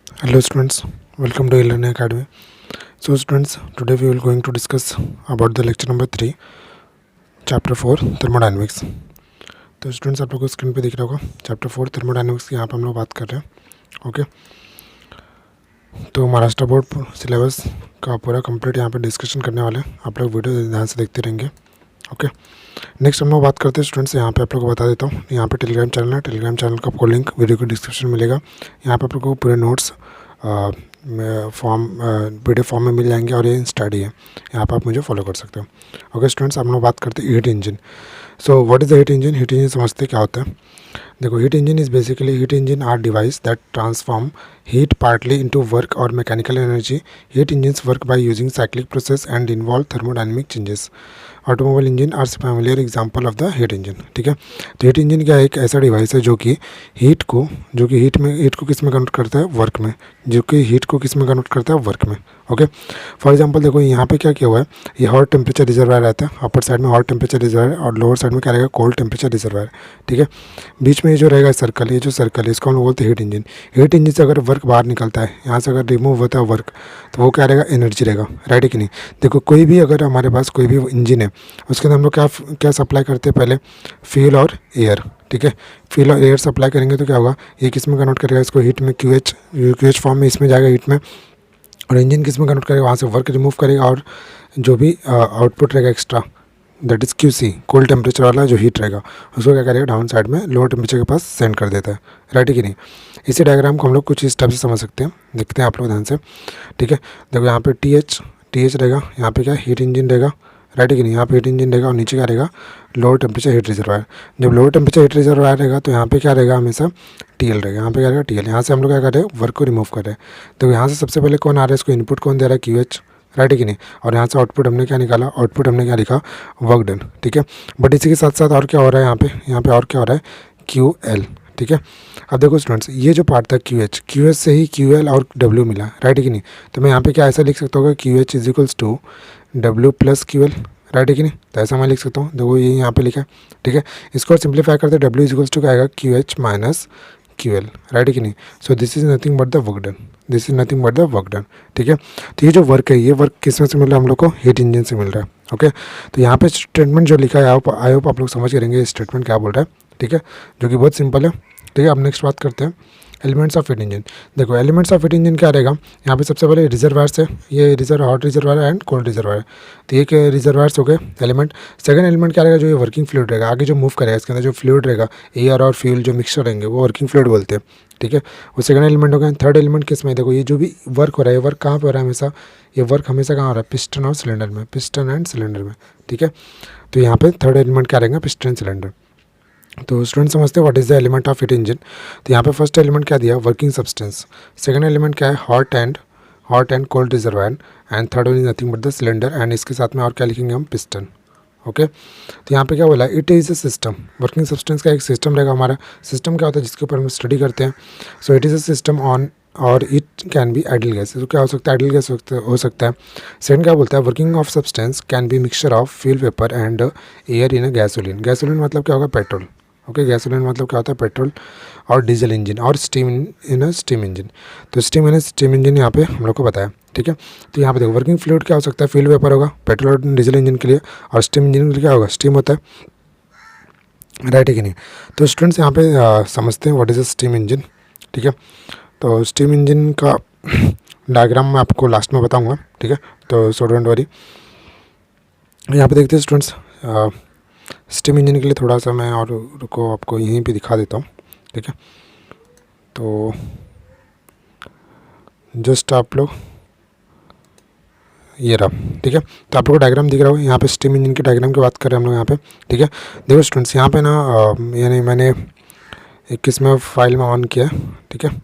Hello students, welcome to e-learning academy. So students, today we will going to discuss about the lecture number 3, chapter 4 thermodynamics. तो students आप लोग को screen पे दिख रहा होगा चैप्टर 4 थर्मोडायनेमिक्स की यहाँ पे हम लोग बात कर रहे हैं. ओके, तो महाराष्ट्र बोर्ड सिलेबस का पूरा कंप्लीट यहाँ पे डिस्कशन करने वाले हैं. आप लोग वीडियो ध्यान से देखते रहेंगे. ओके, नेक्स्ट हम लोग बात करते हैं स्टूडेंट्स. यहाँ पे आप लोग को बता देता हूँ, यहाँ पे टेलीग्राम चैनल है. टेलीग्राम चैनल का आपको लिंक वीडियो के डिस्क्रिप्शन में मिलेगा. यहाँ पे आप लोग को पूरे नोट्स फॉर्म पीडीएफ फॉर्म में मिल जाएंगे और ये स्टडी है, यहाँ पे आप मुझे फॉलो कर सकते हो. ओके स्टूडेंट्स, हम लोग बात करते हैं heat engine. So what is the heat engine? Heat engine समझते क्या होता है. देखो, heat engine is basically heat engine are device that transform heat partly into work और mechanical energy. Heat engines work by using cyclic process and involve thermodynamic changes. Automobile engine are familiar example of the heat engine. ठीक है, तो heat engine क्या है? एक ऐसा device है जो कि हीट को किस में कन्वर्ट करता है? वर्क में. जो कि हीट को किस में कन्वर्ट करता है? वर्क में. ओके, फॉर एग्जांपल देखो यहाँ पे क्या किया हुआ है, ये हॉट टेम्परेचर रिजर्वायर रहता है. अपर साइड में हॉट टेम्परेचर रिजर्वायर और लोअर साइड में क्या रहेगा? Cold temperature reservoir. ठीक है, बीच में ये जो रहेगा सर्कल, ये जो सर्कल है इसको हम लोग बोलते हैं हीट इंजन. हीट इंजन से अगर वर्क बाहर निकलता है, यहाँ से अगर रिमूव होता है वर्क, तो वो क्या रहेगा? एनर्जी रहेगा. राइट है कि नहीं? देखो, कोई भी अगर हमारे पास कोई भी इंजन है, उसके अंदर हम लोग क्या सप्लाई करते हैं? पहले फ्यूल और एयर. ठीक है, फ्यूल और एयर सप्लाई करेंगे तो क्या होगा? ये किस में कन्वर्ट करेगा? इसको हीट में, क्यूएच फॉर्म में इसमें जाएगा हीट में. और इंजन किस में कन्वर्ट करेगा? वहाँ से वर्क रिमूव करेगा और जो भी आउटपुट रहेगा extra, that is QC, cold temperature वाला जो हीट रहेगा, उसको क्या करेगा? डाउन साइड में लोअर टेम्परेचर के पास सेंड कर देता है. राइट है कि नहीं? इसी डायग्राम को हम लोग कुछ इस टाइप से समझ सकते हैं. देखते हैं आप लोग ध्यान से. ठीक है, देखो यहाँ पे TH रहेगा, यहाँ पे क्या? हीट इंजन रहेगा. राइट है कि नहीं? यहाँ पे हीट इंजन रहेगा और नीचे क्या रहेगा? Lower temperature heat reservoir. जब लोअर टेम्परेचर हीट रिजर्वायर रहेगा तो यहाँ पे क्या रहेगा? हमेशा TL रहेगा. यहाँ पे क्या रहेगा? TL. यहाँ से हम लोग क्या कर रहे हैं? वर्क को रिमूव कर रहे हैं. तो यहाँ से सबसे पहले कौन आ रहा है? इसको इनपुट कौन दे रहा है? QH. राइट है कि नहीं? और यहाँ से आउटपुट हमने क्या निकाला? आउटपुट हमने क्या लिखा? Work done. ठीक है, बट इसी के साथ साथ और क्या हो रहा है यहाँ पे और क्या हो रहा है? QL. ठीक है, अब देखो स्टूडेंट्स, ये जो पार्ट था QH से ही QL और W मिला. राइट है कि नहीं? तो मैं यहाँ पे क्या ऐसा लिख सकता हूँ? QH is equals to W plus QL. Right है कि नहीं? तो ऐसा मैं लिख सकता हूँ. देखो ये यहाँ पे लिखा है. ठीक है, इसको सिंप्लीफाई करते W इज इक्वल्स टू क्या आएगा? QH minus QL. राइट है कि नहीं? सो this is nothing but the work done. This is nothing but the work done. ठीक है, तो ये जो वर्क है, ये वर्क किस में से मिल रहा है हम लोग को? हीट इंजन से मिल रहा है. ओके, तो यहाँ पे स्टेटमेंट जो लिखा है, आई होप आप लोग समझ करेंगे ये स्टेटमेंट क्या बोल रहा है. ठीक है, जो कि बहुत सिंपल है. ठीक है, अब नेक्स्ट बात करते हैं एलिमेंट्स ऑफ हीट इंजन. देखो, एलिमेंट्स ऑफ हीट इंजन क्या रहेगा? यहाँ पे सबसे पहले रिजर्वायर से, ये hot reservoir and cold reservoir. तो ये रिजर्वायर्स हो गए एलिमेंट. सेकंड एलिमेंट क्या रहेगा? जो ये वर्किंग फ्लूइड रहेगा, आगे जो मूव करेगा इसके अंदर जो फ्लूइड रहेगा, एयर और फ्यूल जो मिक्सचर रहेंगे, वो वर्किंग फ्लूइड बोलते हैं. ठीक है, वो सेकंड एलिमेंट हो गया. थर्ड एलिमेंट किस में? देखो, ये जो भी वर्क हो रहा है, वर्क कहाँ पर हो रहा है हमेशा? ये वर्क हमेशा कहाँ हो रहा है? पिस्टन और सिलेंडर में, पिस्टन एंड सिलेंडर में. ठीक है, तो यहाँ पे थर्ड एलिमेंट क्या रहेगा? Piston cylinder. तो स्टूडेंट समझते हैं what is the element of heat engine. तो यहाँ पे फर्स्ट एलिमेंट क्या दिया? Working substance. सेकंड एलिमेंट क्या है? Hot and cold reservoir. And third one is nothing but the cylinder. And इसके साथ में और क्या लिखेंगे हम? पिस्टन. ओके, तो यहाँ पे क्या बोला? It is a system. Working substance का एक सिस्टम रहेगा हमारा. सिस्टम क्या होता है? जिसके ऊपर हम स्टडी करते हैं. So it is a system on और it can be ideal gas. तो क्या हो सकता है? आइडल गैस हो सकता है. सेकंड क्या बोलता है? Working of substance can be mixture of fuel vapour and air in a gasoline. Gasoline मतलब क्या होगा? पेट्रोल. ओके, गैसोलीन मतलब क्या होता है? पेट्रोल. और डीजल इंजन और स्टीम इन अ स्टीम इंजन. तो स्टीम इन अ स्टीम इंजन यहाँ पे हम लोग को बताया. ठीक है, तो यहाँ पे देखो, वर्किंग फ्लूइड क्या हो सकता है? फ्यूल वेपर होगा पेट्रोल और डीजल इंजन के लिए. और स्टीम इंजन के लिए क्या होगा? स्टीम होता है. राइट है कि नहीं? तो स्टूडेंट्स यहाँ पे समझते हैं what is a steam engine. ठीक है, तो स्टीम इंजन का डायग्राम मैं आपको लास्ट में बताऊँगा. ठीक है, तो सो डोंट वरी. यहाँ पे देखते हैं स्टूडेंट्स, स्टीम इंजन के लिए थोड़ा सा मैं और रुको आपको यहीं पे दिखा देता हूँ. ठीक है, तो जस्ट आप लोग ये रहा. ठीक है, तो आप लोग को डायग्राम दिख रहा होगा. यहाँ पे स्टीम इंजन के डायग्राम की बात कर रहे हैं हम लोग यहाँ पे. ठीक है, देखो स्टूडेंट्स, यहाँ पे ना यानी मैंने एक किस्म फाइल में ऑन किया. ठीक है,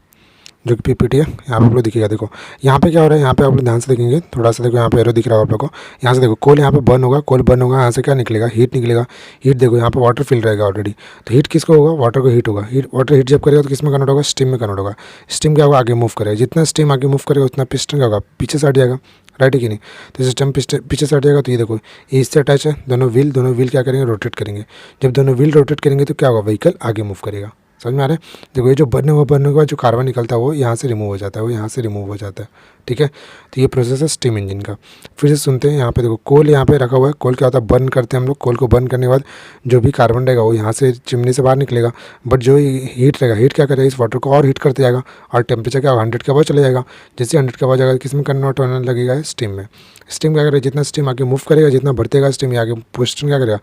जो कि PPT है. यहाँ पे आप लोग दिखेगा. देखो यहाँ पे क्या हो रहा है? यहाँ पे आप लोग ध्यान से देखेंगे थोड़ा सा. देखो यहाँ पे एरो दिख रहा होगा आप लोग को. यहाँ से देखो, कोल यहाँ पे बर्न होगा. कोल बर्न होगा, यहाँ से क्या निकलेगा? हीट निकलेगा. हीट देखो यहाँ पे वाटर फिल रहेगा ऑलरेडी. तो हीट किसको होगा? वाटर को हीट होगा. वाटर हीट जब करेगा तो किस में कन्वर्ट होगा? स्टीम में कन्वर्ट होगा. स्टीम क्या होगा? आगे मूव करेगा. जितना स्टीम आगे मूव करेगा उतना पिस्टन क्या होगा? पीछे से हट जाएगा. राइट है कि नहीं? तो सिस्टम पीछे से हट जाएगा. तो ये देखो, ये इससे अटैच है. दोनों व्हील क्या करेंगे? रोटेट करेंगे. जब दोनों व्हील रोटेट करेंगे तो क्या होगा? व्हीकल आगे मूव करेगा. समझ में आ रहा है। देखो ये जो बर्न हुआ, बर्न के बाद जो कार्बन निकलता है वो यहाँ से रिमूव हो जाता है, वो यहाँ से रिमूव हो जाता है, ठीक है। तो ये प्रोसेस है स्टीम इंजन का। फिर से सुनते हैं यहाँ पे, देखो कोल यहाँ पे रखा हुआ है। कोल क्या होता है, बर्न करते हैं हम लोग। कोल को बर्न करने के बाद जो भी कार्बन रहेगा वो यहाँ से चिमनी से बाहर निकलेगा, बट जो हीट रहेगा, हीट क्या करेगा, इस वाटर को और हीट करते जाएगा और टेम्परेचर क्या होगा, 100 के बाद चले जाएगा। जैसे 100 के बाद जाएगा किस में कन्वर्ट होने लगेगा, स्टीम में। स्टीम क्या करेगा, जितना स्टीम आगे मूव करेगा, जितना बढ़तेगा स्टीम आगे, पिस्टन क्या करेगा,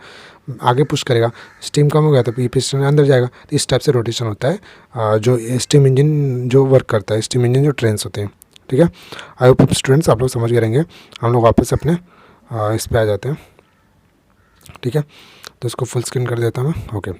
आगे पुश करेगा। स्टीम कम हो गया तो पिस्टन अंदर जाएगा। तो इस टाइप से रोटेशन होता है जो स्टीम इंजन जो वर्क करता है, स्टीम इंजन जो ट्रेन्स होते हैं, ठीक है। आई होप स्टूडेंट्स आप लोग समझ गए रहेंगे। हम लोग वापस अपने इस पे आ जाते हैं, ठीक है। तो इसको फुल स्क्रीन कर देता हूँ मैं, ओके।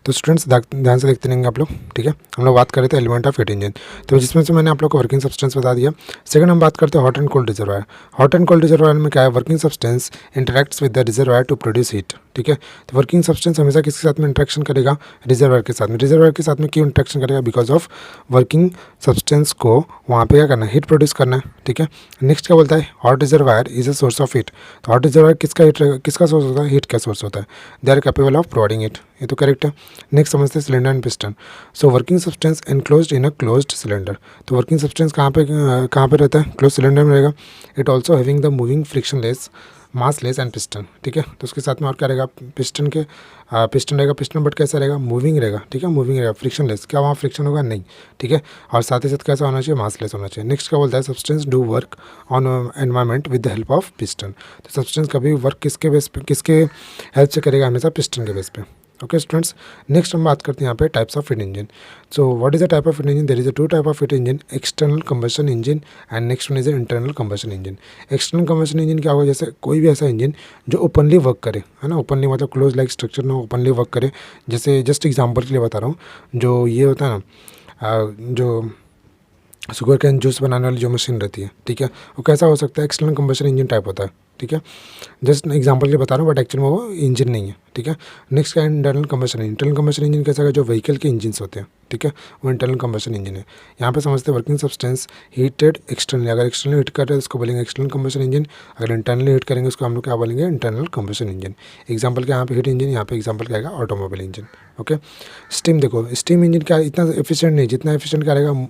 तो स्टूडेंट्स ध्यान से देखते रहेंगे आप लोग, ठीक है। हम लोग बात कर रहे थे एलिमेंट ऑफ हीट इंजन, तो जिसमें से मैंने आप लोग को वर्किंग सब्सटेंस बता दिया। सेकंड हम बात करते हैं hot and cold reservoir. Hot and cold reservoir में क्या है, working substance interacts with the reservoir to produce heat, ठीक है। तो वर्किंग सब्सटेंस हमेशा किसके साथ में इंटरेक्शन करेगा, रिजर्वायर के साथ में। रिजर्वायर के साथ में क्यों इंटरेक्शन करेगा, बिकॉज ऑफ वर्किंग सब्सटेंस को वहाँ पे क्या करना है, हीट प्रोड्यूस करना है, ठीक है। नेक्स्ट क्या बोलता है, hot reservoir is a source of heat. तो हॉट रिजर्वायर किसका सोर्स होता है, हीट का सोर्स होता है। They are capable of providing it, ये तो करेक्ट है। नेक्स्ट समझते हैं cylinder and piston. So working substance enclosed in a closed cylinder. तो वर्किंग सब्सटेंस कहाँ पे रहता है, क्लोज सिलेंडर में रहेगा। It also having the moving frictionless massless and piston, ठीक है। तो उसके साथ में और क्या रहेगा, पिस्टन रहेगा, पिस्टन बट कैसा रहेगा, मूविंग रहेगा, ठीक है, मूविंग रहेगा, फ्रिक्शनलेस। क्या वहाँ फ्रिक्शन होगा, नहीं, ठीक है। और साथ ही साथ कैसा होना चाहिए, मासलेस होना चाहिए। नेक्स्ट क्या बोलता है, substance do work on environment with the help of piston. तो सब्सटेंस कभी वर्क किसके बेस पे, किसके हेल्प से करेगा, हमेशा पिस्टन के बेस पे, ओके स्टूडेंट्स। नेक्स्ट हम बात करते हैं यहाँ पे types of heat engine. So what is the type of heat engine, there is a two type of heat engine, external combustion engine and next one is internal combustion engine. External combustion engine क्या होगा, जैसे कोई भी ऐसा engine जो openly work करे, है ना, ओपनली मतलब क्लोज लाइक स्ट्रक्चर ना, ओपनली वर्क करे। जैसे जस्ट एग्जांपल के लिए बता रहा हूँ, जो ये होता है ना, जो शुगर कैन जूस बनाने वाली जो मशीन रहती है, ठीक है, वो कैसा हो सकता है, एक्सटर्नल कंबशन इंजन टाइप होता है, ठीक है। जस्ट एग्जांपल के बता रहा हूँ, बट एक्चुअल में वो इंजन नहीं है, ठीक है। नेक्स्ट क्या है, internal combustion engine. Internal combustion engine कैसा है, जो व्हीकल के इंजन होते हैं, ठीक है, वो इंटरनल कंबशन इंजन है। यहाँ पे समझते हैं वर्किंग सब्सटेंस हीटेड एक्सटर्नली। अगर एक्सटर्नली हीट कर रहे हैं उसको बोलेंगे एक्सटर्नल कंबशन इंजन, अगर इंटरनली हीट करेंगे उसको हम लोग क्या बोलेंगे, इंटरनल कंबशन इंजन। एग्जाम्पल क्या यहाँ पे हीट इंजन, यहाँ पे एग्जाम्पल क्या आएगा, ऑटोमोबाइल इंजन, ओके। स्टीम, देखो स्टीम इंजन क्या इतना एफिशिएंट नहीं, जितना एफिशिएंट क्या रहेगा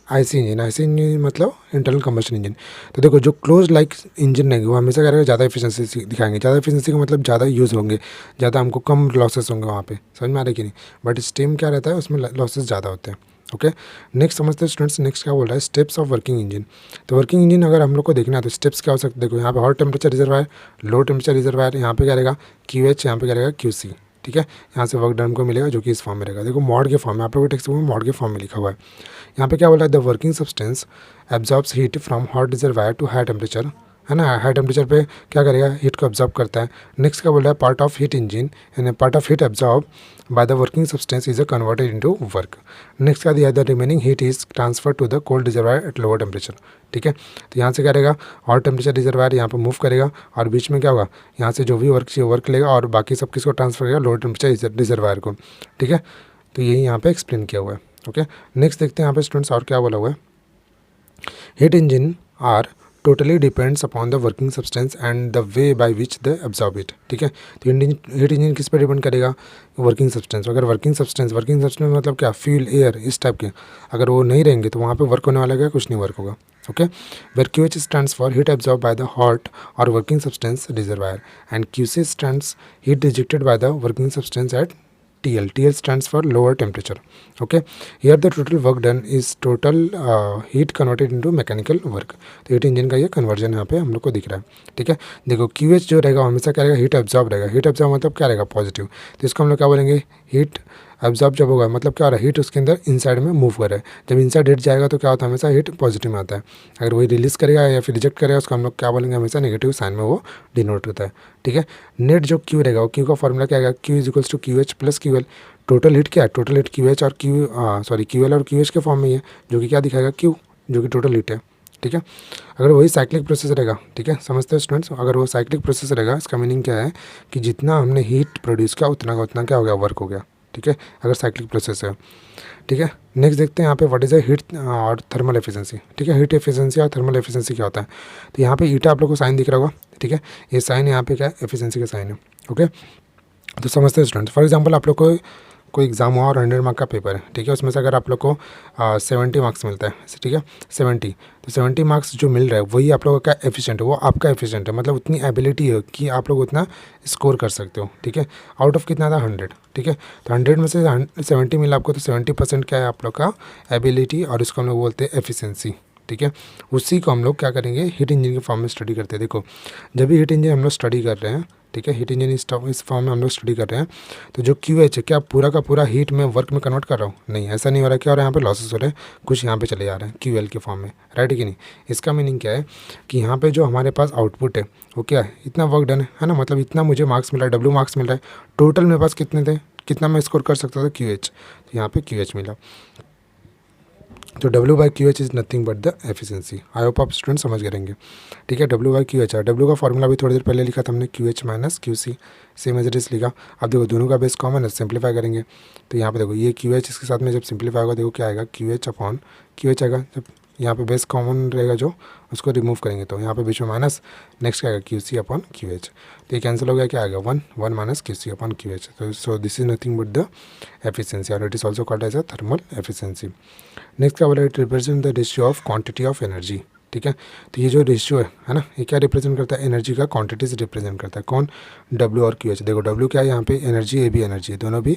आईसी इंजन मतलब इंटरनल कंबशन इंजन। तो देखो जो क्लोज लाइक इंजन रहेंगे वो हमेशा क्या रहेगा, ज़्यादा एफिशिएंसी दिखाएंगे। ज़्यादा एफिशिएंसी का मतलब ज़्यादा यूज़ होंगे, ज़्यादा हमको कम लॉसेस होंगे वहाँ पे, समझ में आ रहा है कि नहीं। बट स्टीम क्या रहता है, उसमें लॉसेस ज़्यादा होते हैं, ओके। नेक्स्ट समझते हैं स्टूडेंट्स, नेक्स्ट क्या बोल रहा है, स्टेप्स ऑफ वर्किंग इंजन। तो वर्किंग इंजन अगर हम लोग को देखना है तो स्टेप्स क्या हो सकते हैं, देखो यहाँ पे hot temperature reservoir, low temperature reservoir, यहाँ पे क्या रहेगा QH, यहाँ पे क्या रहेगा QC, ठीक है। यहाँ से वर्क डन को मिलेगा जो कि इस फॉर्म में रहेगा। देखो मॉड के फॉर्म में, आप लोगों के टेक्स्ट बुक में मॉड के फॉर्म में लिखा हुआ है। यहाँ पे क्या बोला है, the working substance absorbs heat from hot reservoir to high temperature, है ना, हाई टेम्परेचर पे क्या करेगा, हीट को एब्जॉर्ब करता है। नेक्स्ट क्या बोल रहा है, part of heat engine and part of heat absorb by the working substance is converted into work. Next क्या दिया, the remaining heat is transfer to the cold reservoir at lower temperature, ठीक है। तो यहाँ से क्या रहेगा, हॉट टेम्परेचर रिजर्वायर यहाँ पे मूव करेगा और बीच में क्या होगा, यहाँ से जो भी वर्क चाहिए वर्क लेगा और बाकी सब किसको ट्रांसफर करेगा, लोअर टेम्परेचर रिजर्वायर को, ठीक है। तो यही यहाँ पे एक्सप्लेन किया हुआ है, ओके। नेक्स्ट देखते हैं यहाँ पे स्टूडेंट्स और क्या बोला हुआ है, heat engine are totally depends upon the working substance and the way by which they absorb it, ठीक है। तो हीट इंजन किस पे डिपेंड करेगा, वर्किंग सब्सटेंस। अगर वर्किंग सब्सटेंस मतलब क्या, फ्यूल, एयर, इस टाइप के अगर वो नहीं रहेंगे तो वहाँ पे वर्क होने वाला है, कुछ नहीं वर्क होगा, okay. Where QH stands for heat absorb by the hot और working substance reservoir and QC stands heat rejected by the working substance at TL stands for lower temperature, okay. Here the total work done is total heat converted into mechanical work। तो heat engine का ये conversion यहाँ पे हम लोग को दिख रहा है, ठीक है। देखो QH जो रहेगा हमेशा क्या रहेगा, हीट एब्जॉर्ब रहेगा। हीट एब्जॉर्ब मतलब क्या रहेगा, पॉजिटिव। तो इसको हम लोग क्या बोलेंगे, हीट एब्जॉर्ब जब होगा मतलब क्या हो रहा है, हीट उसके अंदर इनसाइड में मूव कर रहा है। जब इनसाइड हीट जाएगा तो क्या होता है, हमेशा हीट पॉजिटिव में आता है। अगर वही रिलीज करेगा या फिर रिजेक्ट करेगा उसको हम लोग क्या बोलेंगे, हमेशा नेगेटिव साइन में वो डिनोट होता है, ठीक है। नेट जो Q रहेगा, वो Q का फॉर्मूला क्या आएगा, Q is equals to QH plus QL। Total heat क्या है, टोटल हीट QH और QL और QH के फॉर्म में ही है, जो कि क्या दिखाएगा, Q, जो कि टोटल हीट है, ठीक है। अगर वही साइक्लिक प्रोसेस रहेगा, ठीक है, समझते हैं स्टूडेंट्स, अगर वो साइक्लिक प्रोसेस रहेगा इसका मीनिंग क्या है कि जितना हमने हीट प्रोड्यूस किया उतना का उतना क्या हो गया, वर्क हो गया, ठीक है, अगर साइक्लिक प्रोसेस है, ठीक है। नेक्स्ट देखते हैं यहाँ पे व्हाट इज हीट और थर्मल एफिशिएंसी, ठीक है। हीट एफिशिएंसी और थर्मल एफिशिएंसी क्या होता है, तो यहाँ पे ईटा आप लोग को साइन दिख रहा होगा, ठीक है। ये साइन यहाँ पे क्या है, एफिशिएंसी का साइन है, ओके। तो समझते हैं स्टूडेंट्स, फॉर एग्जांपल आप लोग को कोई एग्ज़ाम हुआ और 100 मार्क का पेपर है, ठीक है, उसमें से अगर आप लोग को 70 मार्क्स मिलता है, ठीक है, 70, तो 70 मार्क्स जो मिल रहा है वही आप लोगों का एफिशिएंट है, वो आपका एफिशिएंट है, मतलब उतनी एबिलिटी है कि आप लोग उतना स्कोर कर सकते हो, ठीक है, आउट ऑफ कितना था 100, ठीक है, तो 100 में से 70 मिला आपको, तो 70% क्या है आप लोग का एबिलिटी, और इसको हम लोग बोलते हैं एफिशिएंसी, ठीक है। उसी को हम लोग क्या करेंगे, हीट इंजन के फॉर्म में स्टडी करते हैं। देखो जब भी हीट इंजन हम लोग स्टडी कर रहे हैं, ठीक है, हीट इंजन इस फॉर्म में हम लोग स्टडी कर रहे हैं, तो जो क्यू एच है क्या पूरा का पूरा हीट में वर्क में कन्वर्ट कर रहा हूँ, नहीं, ऐसा नहीं हो रहा है। क्या हो रहा है, यहाँ पे लॉसेस हो रहे हैं, कुछ यहाँ पे चले जा रहे हैं क्यू एल के फॉर्म में, राइट कि नहीं। इसका मीनिंग क्या है कि यहाँ पे जो हमारे पास आउटपुट है वो क्या है, इतना वर्क डन है ना, मतलब इतना मुझे मार्क्स मिल रहा है, डब्ल्यू मार्क्स मिल रहा है, टोटल मेरे पास कितने थे, कितना मैं स्कोर कर सकता था, क्यू एच, तो यहाँ पे क्यू एच मिला। तो W by Q H is nothing but the efficiency. I hope आप स्टूडेंट समझ गए रहेंगे, ठीक है। W बाई क्यू एच है, W का फॉर्मूला भी थोड़ी देर पहले लिखा था हमने, Q H minus Q C, same as it is लिखा। अब देखो दोनों का बेस कॉमन है, सिंप्लीफाई करेंगे, तो यहाँ पे देखो ये क्यू एच इसके साथ में जब सिंप्लीफाई होगा, देखो क्या आएगा, Q H upon Q H आएगा, जब यहाँ पे बेस कॉमन रहेगा जो, उसको रिमूव करेंगे तो यहाँ पे बीच में माइनस, नेक्स्ट क्या आएगा, Q C upon Q H, तो ये कैंसिल हो गया, क्या आएगा, 1 minus Q C upon Q H. तो so this is nothing but the efficiency, और it is also called as a thermal efficiency. Next क्या बोला, it represent the ratio of quantity of energy, ठीक है। तो ये जो रेशियो है ना, ये क्या रिप्रेजेंट करता है, एनर्जी का क्वांटिटी से रिप्रेजेंट करता है, कौन, डब्ल्यू और क्यू एच। देखो डब्ल्यू क्या है यहाँ पे, एनर्जी, ए भी एनर्जी है, दोनों भी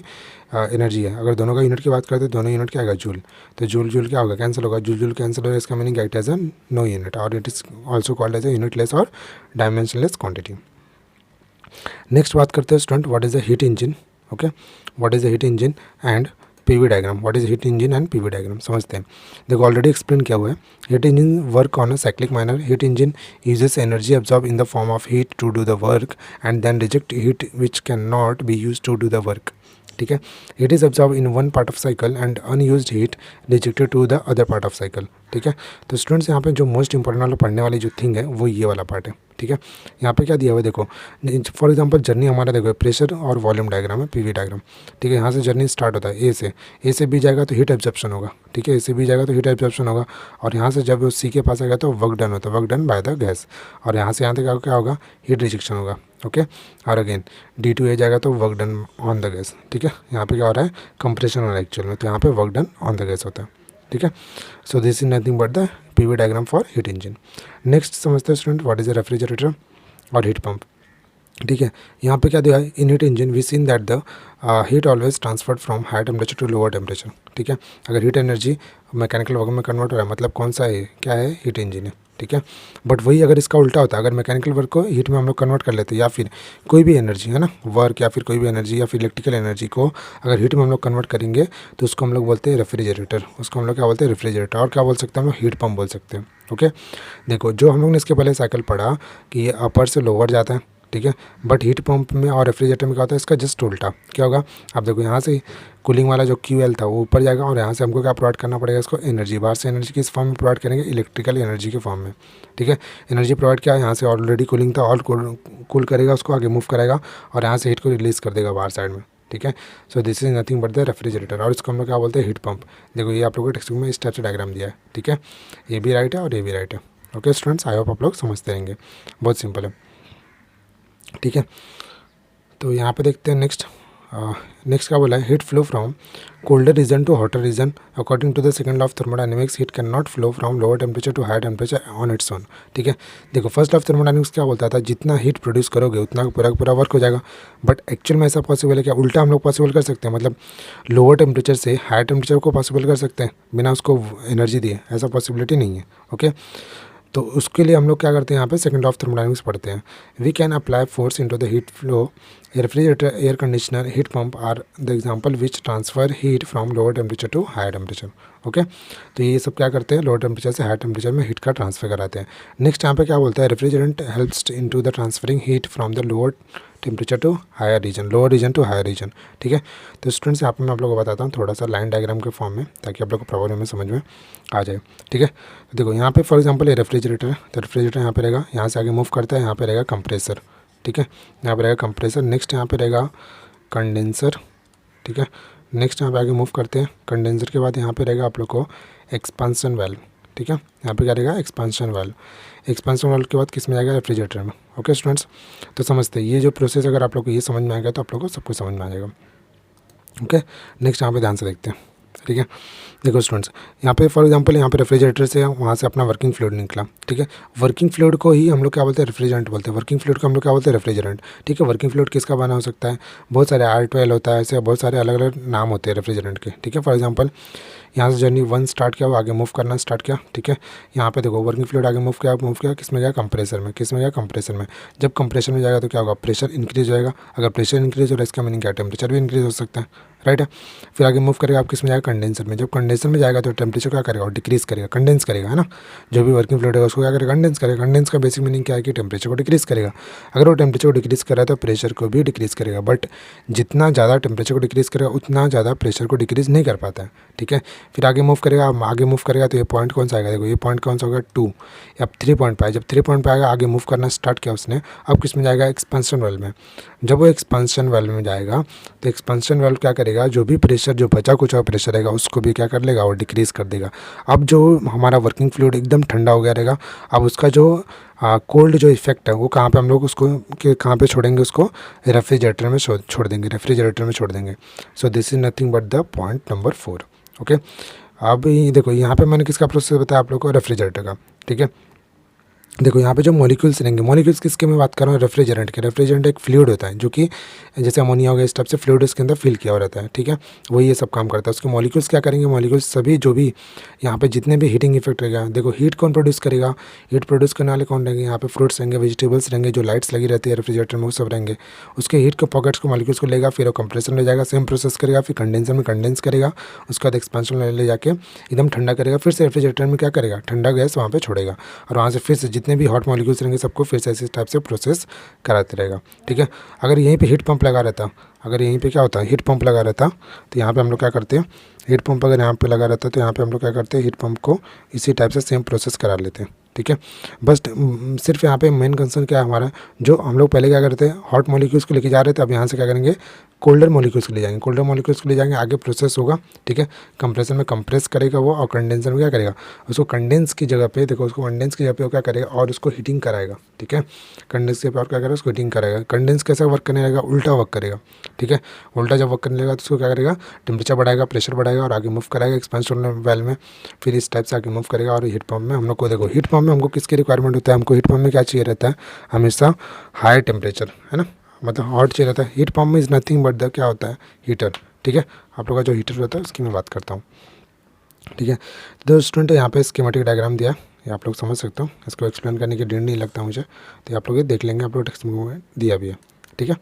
एनर्जी है। अगर दोनों का यूनिट की बात करते हैं, दोनों यूनिट क्या आएगा, जूल, तो जूल जूल क्या होगा, कैंसिल होगा, जूल जूल कैंसिल होगा, इसका meaning it as a no unit, और it is also called as a unitless और डायमेंशनलेस क्वांटिटी। नेक्स्ट बात करते हैं student, what is a heat engine, okay, what is a heat engine and PV diagram, what is heat engine and PV diagram, समझते हैं। देखो already explain किया हुआ है, heat engine work on a cyclic manner, heat engine uses energy absorb in the form of heat to do the work and then reject heat which can not be use to do the work, ठीक है। Heat is absorb in one part of cycle and unused heat rejected to the other part of cycle, ठीक है। तो students यहाँ पे जो most important वाला पढ़ने वाली जो थिंग है वो ये वाला पार्ट है, ठीक है। यहाँ पे क्या दिया हुआ है, देखो फॉर एग्जांपल जर्नी हमारा देखो प्रेशर और वॉल्यूम डायग्राम है, पीवी डायग्राम, ठीक है। यहाँ से जर्नी स्टार्ट होता है ए से बी जाएगा तो हीट एब्जॉर्प्शन होगा, ठीक है, ए से बी जाएगा तो हीट एब्जॉर्प्शन होगा, और यहाँ से जब वो सी के पास आएगा तो वर्क डन होता है, work done by the gas, और यहाँ से यहाँ तक क्या होगा, हीट रिजेक्शन होगा, ओके। और अगेन डी टू ए जाएगा तो work done on the gas, ठीक है। यहाँ पे क्या हो रहा है, कंप्रेशन हो रहा है एक्चुअल में, तो यहाँ पे work done on the gas होता है, ठीक है। So this is nothing but the PV diagram for heat engine. Next समझते हैं student, what is a refrigerator और हीट पंप, ठीक है। यहाँ पे क्या दिया है, in heat engine we seen that the heat always transferred from high temperature to lower temperature, ठीक है। अगर हीट एनर्जी मैकेनिकल वर्क में कन्वर्ट हो रहा है, मतलब कौन सा है, क्या है, हीट इंजन है, ठीक है। बट वही अगर इसका उल्टा होता है, अगर मैकेनिकल वर्क को हीट में हम लोग कन्वर्ट कर लेते हैं, या फिर कोई भी एनर्जी है ना, वर्क या फिर कोई भी एनर्जी या फिर इलेक्ट्रिकल एनर्जी को अगर हीट में हम लोग कन्वर्ट करेंगे तो उसको हम लोग बोलते हैं रेफ्रिजरेटर, उसको हम लोग क्या बोलते हैं, रेफ्रिजरेटर, और क्या बोल सकते हैं हम लोग, हीट पंप बोल सकते हैं, ओके। देखो जो हम लोग ने इसके पहले साइकिल पढ़ा कि ये अपर से लोअर जाता है, ठीक है, बट हीट पंप में और रेफ्रिजरेटर में क्या होता है, इसका जस्ट उल्टा। क्या होगा, आप देखो यहाँ से कूलिंग वाला जो क्यू एल था वो ऊपर जाएगा, और यहाँ से हमको क्या प्रोवाइड करना पड़ेगा, इसको एनर्जी, बाहर से एनर्जी किस फॉर्म में प्रोवाइड करेंगे, इलेक्ट्रिकल एनर्जी के फॉर्म में, ठीक है। एनर्जी प्रोवाइड किया, यहाँ से ऑलरेडी कूलिंग था, और कूल करेगा उसको, आगे मूव करेगा, और यहाँ से हीट को रिलीज़ कर देगा बाहर साइड में, ठीक है। So this is nothing but the refrigerator, और इसको हम लोग क्या बोलते हैं, हीट पंप। देखो ये आप लोगों को टेक्स्ट बुक में इस टाइप से डायग्राम दिया है, ठीक है, ये भी राइट है और ये भी राइट है, ओके स्टूडेंट्स, आई होप आप लोग समझते रहेंगे, बहुत सिंपल है, ठीक है। तो यहाँ पे देखते हैं नेक्स्ट क्या बोला है, heat flow from colder region to hotter region according to the second law of thermodynamics, heat can not flow from lower temperature to higher temperature on its own, ठीक है। देखो फर्स्ट लॉ ऑफ थर्मोडायनेमिक्स क्या बोलता था, जितना heat produce करोगे उतना पूरा पूरा वर्क हो जाएगा, बट एक्चुअल में ऐसा पॉसिबल है क्या, उल्टा हम लोग पॉसिबल कर सकते हैं, मतलब लोअर टेम्परेचर से हायर टेम्परेचर को पॉसिबल कर सकते हैं बिना उसको एनर्जी दिए, ऐसा पॉसिबिलिटी नहीं है, ओके। तो उसके लिए हम लोग क्या करते हैं, यहाँ पे सेकंड लॉ ऑफ थर्मोडायनेमिक्स पढ़ते हैं, we can apply force into the heat flow, refrigerator, air conditioner, heat pump are the example which transfer heat from lower temperature to higher temperature, okay. तो ये सब क्या करते हैं, लोअर टेम्परेचर से higher temperature में हीट का transfer कराते हैं। नेक्स्ट यहाँ पे क्या बोलता है, refrigerant helps into the transferring heat from the lower temperature to higher region, lower region to higher reason, ठीक है। तो स्टूडेंट्स यहाँ पे मैं आप लोगों को बताता हूँ थोड़ा सा लाइन डायग्राम के फॉर्म में, ताकि आप लोग को प्रॉब्लम में समझ में आ जाए, ठीक है। तो देखो यहाँ पे फॉर एग्जांपल ये रेफ्रिजरेटर है, तो रेफ्रिजरेटर यहाँ पे रहेगा, यहाँ से आगे मूव करता है, यहाँ पे रहेगा कंप्रेसर, ठीक है, यहाँ पे रहेगा कंप्रेसर। नेक्स्ट यहाँ पे रहेगा कंडेंसर, ठीक है। नेक्स्ट यहाँ पे आगे मूव करते हैं, कंडेंसर के बाद यहाँ पे रहेगा आप लोग को एक्सपांसन वाल्व, ठीक है। यहाँ पे क्या रहेगा, एक्सपांसन वाल्व। एक्सपांसन वाल्व के बाद किस में जाएगा, रेफ्रिजरेटर में, ओके स्टूडेंट्स। तो समझते हैं ये जो प्रोसेस, अगर आप लोग को ये समझ में आएगा तो आप लोग को सब कुछ समझ में आ जाएगा। ओके, नेक्स्ट यहाँ पे ध्यान से देखते हैं, ठीक है। देखो स्टूडेंट्स, यहाँ पे फॉर एग्जांपल यहाँ पे रेफ्रिजरेटर से वहाँ से अपना वर्किंग फ्लूइड निकला, ठीक है। वर्किंग फ्लूइड को ही हम लोग क्या बोलते हैं, रेफ्रिजरेंट बोलते हैं। वर्किंग फ्लूइड को हम लोग क्या बोलते हैं, रेफ्रिजरेंट, ठीक है। वर्किंग फ्लूइड किसका बना हो सकता है, बहुत सारे R12 होता है, ऐसे बहुत सारे अलग अलग नाम होते हैं रेफ्रिजरेंट के, ठीक है। फॉर एग्जाम्पल यहाँ से जर्नी 1 स्टार्ट किया, वो आगे मूव करना स्टार्ट किया, ठीक है। यहाँ पे देखो वर्किंग फ्लूइड आगे मूव किया किस में गया, कंप्रेसर में, किस में गया, कंप्रेसर में। जब कंप्रेसर में जाएगा तो क्या होगा, प्रेशर इंक्रीज होएगा। अगर प्रेशर इंक्रीज हो रहा है इसका मीनिंग क्या है, टेम्परेचर भी इंक्रीज हो सकता है, राइट है। फिर आगे मूव करेगा आप किस में जाएगा, कंडेंसर में। जब कंडेंसर में जाएगा तो टेम्परेचर क्या करेगा, डिक्रीज करेगा, कंडेंस करेगा, है ना। जो भी वर्किंग फ्लूइड है उसको क्या करेगा, कंडेंस करेगा। कंडेंस का बेसिक मीनिंग क्या है कि टेम्परेचर को डिक्रीज करेगा। अगर वो टेम्परेचर को डिक्रीज कर रहा है तो प्रेशर को भी डिक्रीज करेगा, बट जितना ज़्यादा टेम्परेचर को डिक्रीज करेगा उतना ज़्यादा प्रेशर को डिक्रीज नहीं कर पाता है, ठीक है। फिर आगे मूव करेगा, आगे मूव करेगा तो ये पॉइंट कौन सा आएगा, देखो ये पॉइंट कौन सा होगा, 2। अब 3 पॉइंट पे आया, जब 3 पॉइंट पे आएगा आगे मूव करना स्टार्ट किया उसने, अब किस में जाएगा, एक्सपेंशन वाल्व में। जब वो एक्सपेंशन वाल्व में जाएगा तो एक्सपेंशन वाल्व क्या करेगा, जो भी प्रेशर, जो बचा कुछ प्रेशर रहेगा उसको भी क्या कर लेगा, वो डिक्रीज़ कर देगा। अब जो हमारा वर्किंग फ्लूइड एकदम ठंडा हो गया रहेगा, अब उसका जो कोल्ड जो इफेक्ट है वो कहाँ पे हम लोग उसको कहाँ पे छोड़ेंगे, उसको रेफ्रिजरेटर में छोड़ देंगे, रेफ्रिजरेटर में छोड़ देंगे। सो this is nothing but the point number 4, okay. अब ये देखो यहाँ पे मैंने किसका प्रोसेस बताया आप लोग को, रेफ्रिजरेटर का, ठीक है। देखो यहाँ पे जो मॉलिक्यूल्स रहेंगे, मॉलिक्यूल्स किसके मैं बात कर रहा हूँ, रेफ्रिजरेंट के। रेफ्रिजरेंट एक फ्लूइड होता है जो कि जैसे अमोनिया हो गया, इस टाइप से फ्लूइड उसके अंदर फिल किया हुआ रहता है, ठीक है। वो ये सब काम करता है। उसके मॉलिक्यूल्स क्या करेंगे, मॉलिक्यूल्स सभी जो भी यहाँ पे जितने भी हीटिंग इफेक्ट रहेगा, देखो हीट कौन प्रोड्यूस करेगा, हीट प्रोड्यूस करने वाले कौन रहेंगे, यहाँ पे फ्रूट्स रहेंगे, वेजिटेबल्स रहेंगे, जो लाइट्स लगी रहती है रेफ्रिजरेटर में वो सब रहेंगे। उसके हीट के पॉकेट्स को मॉलिक्यूल्स को लेगा, फिर वो कंप्रेसर में जाएगा, सेम प्रोसेस करेगा, फिर कंडेंसर में कंडेंस करेगा, उसके बाद एक्सपेंशन में ले जाके एकदम ठंडा करेगा, फिर से रेफ्रिजरेटर में क्या करेगा, ठंडा गैस वहाँ पे छोड़ेगा, और वहाँ से फिर से जितने भी हॉट मॉलिक्यूल्स रहेंगे सबको फिर से इस टाइप से प्रोसेस कराते रहेगा, ठीक है। अगर यहीं पे हीट पंप लगा रहता, अगर यहीं पे क्या होता है, हीट पंप लगा रहता, तो यहाँ पे हम लोग क्या करते हैं, हीट पंप अगर यहाँ पे लगा रहता तो यहाँ पे हम लोग क्या करते हैं, हीट पंप को इसी टाइप से सेम प्रोसेस करा लेते हैं, ठीक है। बस सिर्फ यहाँ पे मेन कंसर्न क्या है हमारा, जो हम लोग पहले क्या करते हैं, हॉट मॉलिक्यूल्स को लेके जा रहे थे, अब यहाँ से क्या करेंगे, कोल्डर मॉलिक्यूल्स को ले जाएंगे, कोल्डर मॉलिक्यूल्स को ले जाएंगे, आगे प्रोसेस होगा, ठीक है। कंप्रेसर में कंप्रेस करेगा वो, और कंडेंसर में क्या करेगा, उसको कंडेंस की जगह पे, देखो उसको कंडेंस की जगह पे वो क्या करेगा, और उसको हीटिंग कराएगा, ठीक है। कंडेंस के और क्या करेगा, उसको हीटिंग कराएगा। कंडेंस कैसे वर्क करने लगेगा, उल्टा वर्क करेगा, ठीक है। उल्टा जब वर्क करने लगेगा तो उसको क्या करेगा, टेम्परेचर बढ़ाएगा, प्रेशर बढ़ाएगा, और आगे मूव कराएगा एक्सपेंशन वाल्व में, फिर इस टाइप से आगे मूव करेगा। और हीट पंप में हम लोग को, देखो हीट पंप में हमको किसकी रिक्वायरमेंट होता है, हमको हीट पंप में क्या चाहिए रहता है, हमेशा हाई टेम्परेचर, है ना, मतलब हॉट चाहिए रहता है। हीट पंप में इज़ नथिंग बट द क्या होता है, हीटर, ठीक है। आप लोग का जो हीटर होता है उसकी मैं बात करता हूँ, ठीक है। तो स्टूडेंट यहाँ पे स्कीमेटिक डायग्राम दिया, ये आप लोग समझ सकते हो, इसको एक्सप्लेन करने की नीड नहीं लगता मुझे, तो ये आप लोग ये देख लेंगे, आप लोग टेक्स्ट बुक में दिया भी है, ठीक है।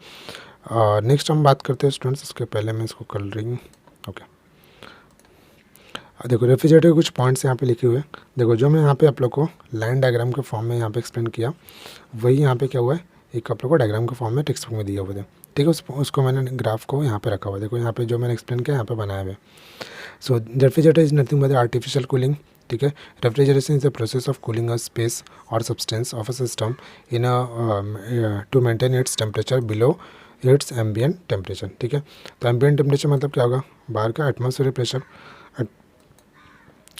नेक्स्ट हम बात करते हैं स्टूडेंट्स, इसके पहले मैं इसको कलरिंग, ओके। देखो रेफ्रिजरेटर के कुछ पॉइंट्स यहाँ पे लिखे हुए हैं, देखो जो मैं यहाँ पे आप लोग को लाइन डायग्राम के फॉर्म में यहाँ पे एक्सप्लेन किया, वही यहाँ पे क्या हुआ है, एक आप लोग को डायग्राम के फॉर्म में टेक्स्ट बुक में दिया हुआ है, ठीक है। उसको मैंने ग्राफ को यहाँ पे रखा हुआ है, देखो यहाँ पे जो मैंने एक्सप्लेन किया यहाँ पे बनाया हुआ है। So refrigerator is nothing but artificial cooling, ठीक है। Refrigeration is the process of cooling a space और substance of a system in to maintain its temperature below its ambient temperature, ठीक है। तो एम्बिएंट टेम्परेचर मतलब क्या होगा, बाहर का atmospheric pressure,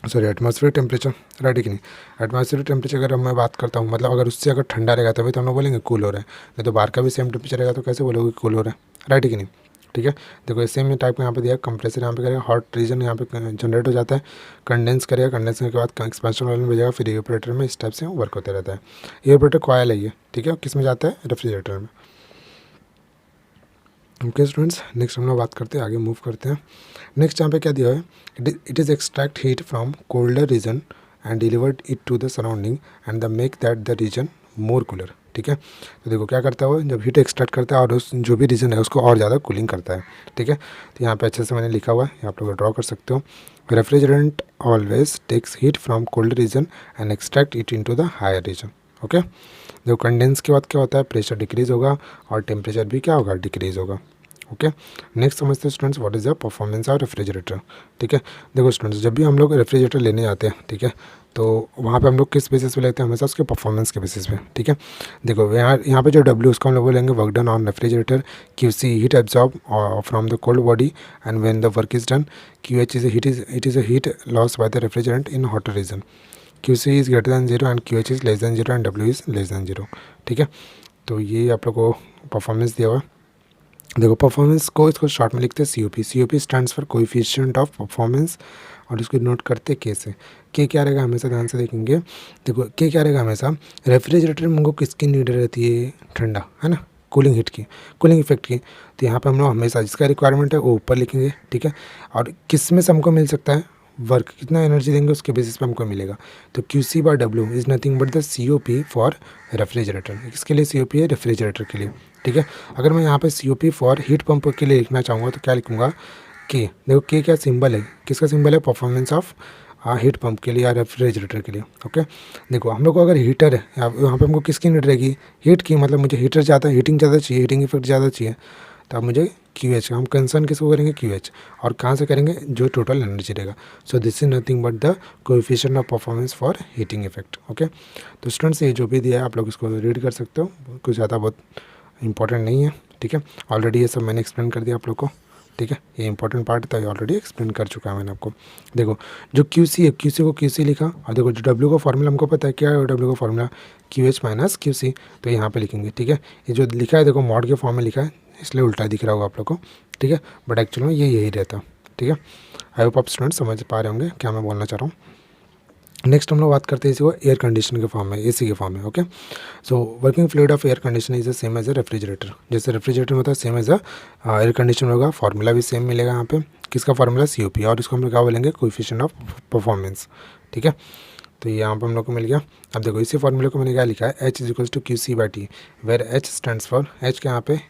sorry atmospheric temperature, right है कि नहीं। एटमॉस्फेरिक टेम्परेचर अगर मैं बात करता हूँ, मतलब अगर उससे अगर ठंडा रहेगा तभी तो हम लोग बोलेंगे कूल हो रहा है, नहीं तो बाहर का भी सेम टेम्परेचर रहेगा तो कैसे बोलोगे कूल हो रहा है, राइट है कि नहीं, ठीक है। देखो सेम टाइप का यहाँ पे दिया, कंप्रेसर यहाँ पे करेगा, हॉट रीजन यहाँ पे जनरेट हो जाता है, कंडेंस करेगा, कंडेंस करने के बाद एक्सपेंशन वाले में भेजेगा, फिर इवेपोरेटर में इस टाइप से वर्क होता रहता है। इवेपोरेटर कॉयल है ये, ठीक है, किस में जाता है, रेफ्रिजरेटर में, ओके स्टूडेंट्स। नेक्स्ट हम लोग बात करते हैं, आगे मूव करते हैं। नेक्स्ट यहाँ पे क्या दिया है, it is extract heat from colder region and delivered it to the surrounding and the make that the region more cooler, ठीक है। तो देखो क्या करता है वो, जब हीट एक्सट्रैक्ट करता है और उस जो भी रीजन है उसको और ज़्यादा कूलिंग करता है, ठीक है। तो यहाँ पे अच्छे से मैंने लिखा हुआ है, आप लोग ड्रॉ कर सकते हो। Refrigerant always takes heat from cold region and extract it into the higher region, okay. देखो कंडेंस के बाद क्या होता है, प्रेशर डिक्रीज होगा और टेम्परेचर भी क्या होगा, डिक्रीज होगा, ओके। नेक्स्ट समझते हैं students, what is the performance of refrigerator, ठीक है। देखो स्टूडेंट्स, जब भी हम लोग रेफ्रिजरेटर लेने जाते हैं, ठीक है, तो वहाँ पे हम लोग किस बेसिस पे लेते हैं, हमेशा उसके परफॉर्मेंस के बेसिस पे, ठीक है। देखो यहाँ पे जो W उसको हम लोग बोलेंगे work done on refrigerator, QC heat absorb from the cold body and when the work is done, QH is a heat loss by the refrigerant in hotter region, QC is greater than 0 and QH is less than 0 and W is less than 0, ठीक है। तो ये आप लोग को performance दिया हुआ है। देखो परफॉर्मेंस को इसको शॉर्ट में लिखते हैं COP। COP stands for coefficient of performance, और इसको नोट करते के से। के क्या रहेगा हमेशा, ध्यान से देखेंगे। देखो के क्या रहेगा हमेशा, रेफ्रिजरेटर में हमको किसकी नीड रहती है, ठंडा, है ना, कूलिंग हीट की, कूलिंग इफेक्ट की। तो यहाँ पे हम लोग हमेशा जिसका रिक्वायरमेंट है वो ऊपर लिखेंगे, ठीक है। और किस में से हमको मिल सकता है, वर्क कितना एनर्जी देंगे उसके बेसिस पे हमको मिलेगा। तो QC/W is nothing but the COP for refrigerator. किसके लिए COP है, रेफ्रिजरेटर के लिए, ठीक है। अगर मैं यहाँ पे COP फॉर हीट पंप के लिए लिखना चाहूँगा तो क्या लिखूँगा, के। देखो के क्या सिंबल है, किसका सिंबल है, परफॉर्मेंस ऑफ हीट पंप के लिए या रेफ्रिजरेटर के लिए, ओके। देखो हम लोग को अगर हीटर है यहाँ पे हमको किसकी नीड रहेगी, हीट की, मतलब मुझे हीटर ज़्यादा, हीटिंग ज़्यादा चाहिए, हीटिंग इफेक्ट ज़्यादा चाहिए, तो अब मुझे QH, हम कंसर्न किसको करेंगे, QH। और कहाँ से करेंगे, जो टोटल एनर्जी रहेगा। सो this is nothing but the coefficient of performance for heating effect, okay. तो स्टूडेंट्स ये जो भी दिया है आप लोग इसको रीड कर सकते हो, कुछ ज़्यादा बहुत इंपॉर्टेंट नहीं है, ठीक है। ऑलरेडी ये सब मैंने एक्सप्लेन कर दिया आप लोग को, ठीक है। ये इंपॉर्टेंट पार्ट था, ये ऑलरेडी एक्सप्लेन कर चुका है मैंने आपको। देखो जो QC है, QC को QC लिखा, और देखो जो W का फॉर्मूला हमको पता है, क्या है W का फॉर्मूला, QH - QC। तो यहाँ पे लिखेंगे, ठीक है। ये जो लिखा है देखो मॉड के फॉर्म में लिखा है, इसलिए उल्टा दिख रहा होगा आप लोग को, ठीक है। बट एक्चुअल में ये यही रहता, ठीक है। आई होप आप स्टूडेंट समझ पा रहे होंगे क्या मैं बोलना चाह रहा हूँ। नेक्स्ट हम लोग बात करते हैं इसी को एयर कंडीशन के फॉर्म में, AC के फॉर्म में, okay. So working fluid of air condition is the same as a refrigerator. जैसे रेफ्रिजरेटर में होता है same as a air condition होगा, फार्मूला भी सेम मिलेगा यहाँ पे। किसका फार्मूला, COP, और इसको हम लोग क्या बोलेंगे, कोएफिशिएंट ऑफ परफॉर्मेंस, ठीक है। तो यहाँ पर हम लोग को मिल गया। अब देखो इसी फार्मूले को मैंने क्या लिखा है, H = QC/T, where H stands for, H के यहाँ पे,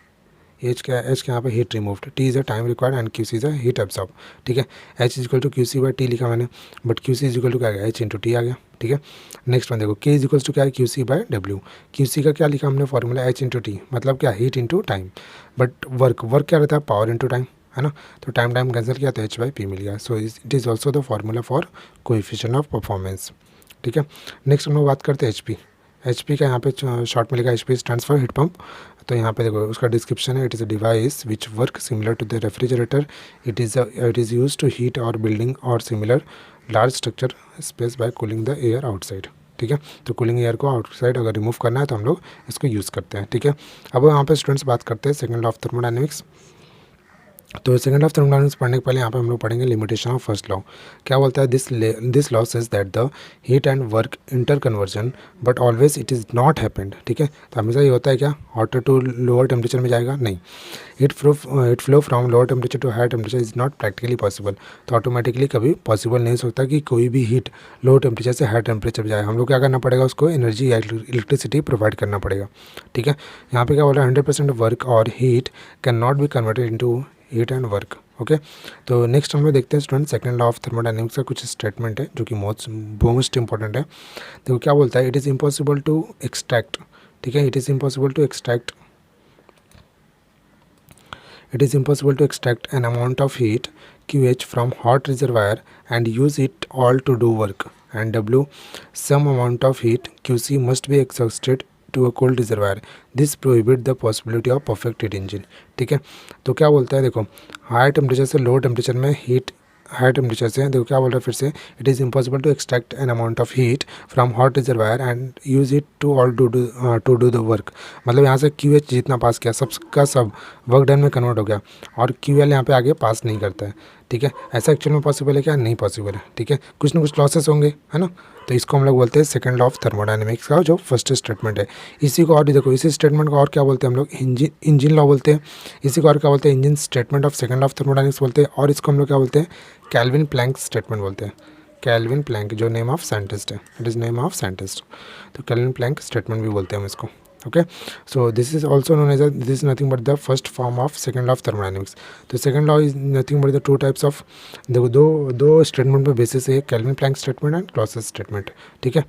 H के यहाँ पे heat removed, T is a time required and QC is a heat absorb, ठीक है। H = QC/T लिखा मैंने, बट QC = क्या आ गया, H × T आ गया, ठीक है। नेक्स्ट वन देखो K = क्या है, QC/W। QC का क्या लिखा हमने फॉर्मूला, H × T, मतलब क्या, heat into time. But work क्या रहता है, पावर इंटू टाइम, है ना। तो टाइम कैंसिल किया तो H/P मिल गया। So it is also the formula for coefficient of performance, ठीक है। नेक्स्ट हम लोग बात करते हैं HP का, यहाँ पे शॉर्ट में लिखा HP stands for heat pump. तो यहाँ पे देखो उसका डिस्क्रिप्शन है, it is a device which work similar to the refrigerator, it is use to heat और बिल्डिंग और similar large structure space by cooling the air outside, ठीक है। तो कूलिंग एयर को आउटसाइड अगर रिमूव करना है तो हम लोग इसको यूज़ करते हैं, ठीक है। अब यहाँ पे स्टूडेंट्स बात करते हैं सेकंड लॉ ऑफ थर्मोडायनेमिक्स। तो सेकंड लॉ ऑफ थर्मोडायनेमिक्स पढ़ने के पहले यहाँ पे हम लोग पढ़ेंगे लिमिटेशन ऑफ फर्स्ट लॉ। क्या बोलता है, this law says that the heat and work inter conversion but always it is not happened, ठीक है। तो हमेशा ये होता है क्या, हॉटर टू लोअर टेम्परेचर में जाएगा, नहीं। Heat flow from lower temperature to higher temperature is not practically possible. तो ऑटोमेटिकली कभी पॉसिबल नहीं हो सकता कि कोई भी हीट लो टेम्परेचर से हायर टेम्परेचर पर जाए। हम लोग क्या करना पड़ेगा, उसको एनर्जी या इलेक्ट्रिसिटी प्रोवाइड करना पड़ेगा, ठीक है। यहाँ पे क्या बोल रहा है, 100% वर्क और heat can not be converted into heat and work, okay. तो नेक्स्ट हम लोग देखते हैं student second law of thermodynamics का कुछ स्टेटमेंट है जो कि मोस्ट इंपॉर्टेंट है। देखो क्या बोलता है, it is impossible to extract, ठीक है, it is impossible to extract an amount of heat QH from hot reservoir and use it all to do work, and W some amount of heat QC must be exhausted to a cold reservoir. This prohibit the possibility of perfect heat engine, ठीक है। तो क्या बोलता है, देखो high temperature से low temperature में heat, high temperature से, देखो क्या बोल रहा है फिर से, it is impossible to extract an amount of heat from hot reservoir and use it to do the work. मतलब यहाँ से QH जितना पास किया सबका सब वर्क डन में कन्वर्ट हो गया, और QL यहाँ पे आगे पास नहीं करता है, ठीक है। ऐसा एक्चुअल में पॉसिबल है क्या, नहीं पॉसिबल है, ठीक है। कुछ ना कुछ लॉसेस होंगे, है ना। तो इसको हम लोग बोलते हैं सेकंड लॉ ऑफ थर्मोडायनेमिक्स का जो फर्स्ट स्टेटमेंट है। इसी को और देखो, इसी स्टेटमेंट को और क्या बोलते हैं हम लोग, इंजन लॉ बोलते हैं। इसी को और क्या बोलते हैं, engine statement of second law of thermodynamics बोलते हैं। और इसको हम लोग क्या बोलते हैं, कैल्विन प्लैंक स्टेटमेंट बोलते हैं। कैल्विन प्लैंक जो नेम ऑफ साइंटिस्ट है, it is name of scientist. तो कैल्विन प्लैंक स्टेटमेंट भी बोलते हैं हम इसको, okay. So this is also known as this is nothing but the first form of second law of thermodynamics. तो second law is nothing but the two types of, देखो दो statement पे basis है, Kelvin Planck statement and Clausius statement, ठीक है।